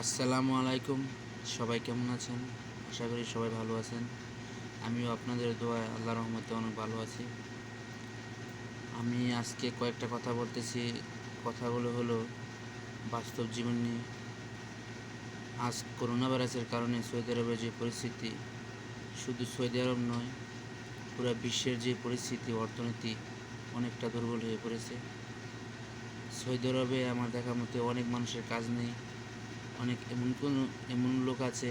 আসসালামু আলাইকুম। সবাই কেমন আছেন? আশা করি সবাই ভালো আছেন। আমিও আপনাদের দোয়ায় আল্লাহর রহমতে অনেক ভালো আছি। আমি আজকে কয়েকটা কথা বলতেছি। কথাগুলো হলো বাস্তব জীবন নিয়ে। আজ করোনা ভাইরাসের কারণে সৌদি আরবের যে পরিস্থিতি, শুধু সৌদি আরব নয়, পুরো বিশ্বের যে পরিস্থিতি, অর্থনীতি অনেকটা দুর্বল হয়ে পড়েছে। সৌদি আরবে আমার দেখা মতে অনেক মানুষের কাজ নেই। অনেক এমন লোক আছে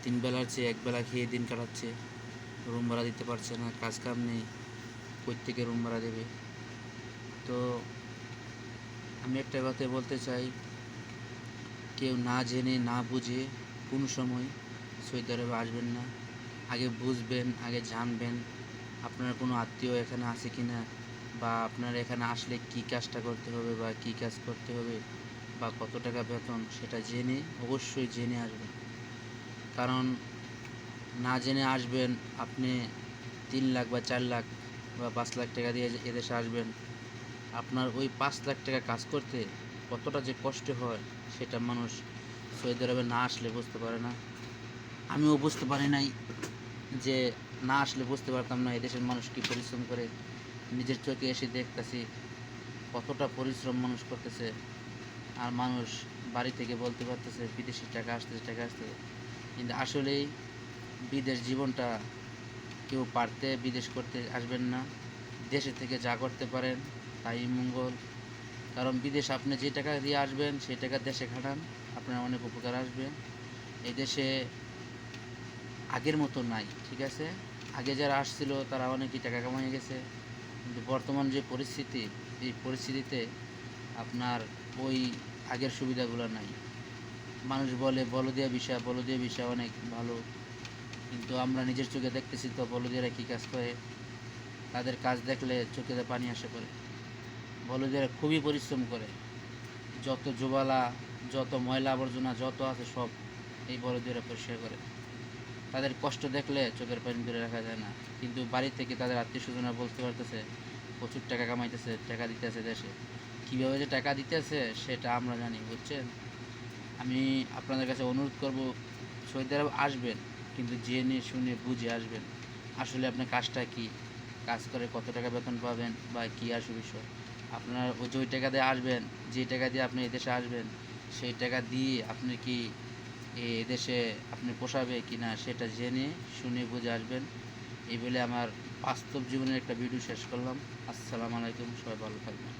3 বেলার চেয়ে 1 বেলা খেয়ে দিন কাটাচ্ছে। রুম ভাড়া দিতে পারছে না, কাজ কাম নেই, কই থেকে রুম ভাড়া দেবে? তো আমি একটা কথাই বলতে চাই, কেউ না জেনে না বুঝে কোনো সময় সৌদি আরবে আসবেন না। আগে বুঝবেন, আগে জানবেন আপনার কোনো আত্মীয় এখানে আছে কি না, বা আপনার এখানে আসলে কী কাজটা করতে হবে বা কী কাজ করতে হবে বা কত টাকা বেতন, সেটা জেনে, অবশ্যই জেনে আসবেন। কারণ না জেনে আসবেন, আপনি 3 লাখ বা 4 লাখ বা 5 লাখ টাকা দিয়ে এদেশে আসবেন, আপনার ওই 5 লাখ টাকা কাজ করতে কতটা যে কষ্ট হয় সেটা মানুষ সৌদি আরবে না আসলে বুঝতে পারে না। আমিও বুঝতে পারি নাই, যে না আসলে বুঝতে পারতাম না এদেশের মানুষ কী পরিশ্রম করে। নিজের চোখে এসে দেখতেছি কতটা পরিশ্রম মানুষ করতেছে। আর মানুষ বাড়ি থেকে বলতে পারতেছে বিদেশি টাকা আসতেছে, টাকা আসতেছে, কিন্তু আসলেই বিদেশ জীবনটা কেউ পারতে বিদেশ করতে আসবেন না। দেশে থেকে যা করতে পারেন তাই মঙ্গল। কারণ বিদেশ আপনি যে টাকা দিয়ে আসবেন সেই টাকা দেশে খাটান, আপনার অনেক উপকার আসবে। এই দেশে আগের মতো নাই, ঠিক আছে? আগে যারা আসছিল তারা অনেকই টাকা কামাই গেছে, কিন্তু বর্তমান যে পরিস্থিতি, এই পরিস্থিতিতে আপনার ওই আগের সুবিধাগুলো নাই। মানুষ বলে বলদিয়া বিষয় অনেক ভালো, কিন্তু আমরা নিজের চোখে দেখতেছি তো বলদিয়ারা কী কাজ করে। তাদের কাজ দেখলে চোখে পানি আসে পড়ে। বলদিয়ারা খুবই পরিশ্রম করে। যত জোবালা, যত ময়লা আবর্জনা যত আছে সব এই বলদিয়ারা পরিষ্কার করে। তাদের কষ্ট দেখলে চোখের পানি ধরে রাখা যায় না। কিন্তু বাড়ি থেকে তাদের আত্মীয় স্বজনরা বলতে পারতেছে প্রচুর টাকা কামাইতেছে, টাকা দিতেছে দেশে। কীভাবে যে টাকা দিতেছে সেটা আমরা জানি, বুঝছেন? আমি আপনাদের কাছে অনুরোধ করব, সৌদি আরব আসবেন কিন্তু জেনে শুনে বুঝে আসবেন। আসলে আপনার কাজটা কি, কাজ করে কত টাকা বেতন পাবেন বা কী আসে বিষয়। আপনার ওই যে ওই টাকা দিয়ে আসবেন, যে টাকা দিয়ে আপনি এদেশে আসবেন, সেই টাকা দিয়ে আপনি কি এদেশে আপনি পোষাবে কি না সেটা জেনে শুনে বুঝে আসবেন। এই বলে আমার বাস্তব জীবনের একটা ভিডিও শেষ করলাম। আসসালামু আলাইকুম, সবাই ভালো থাকবেন।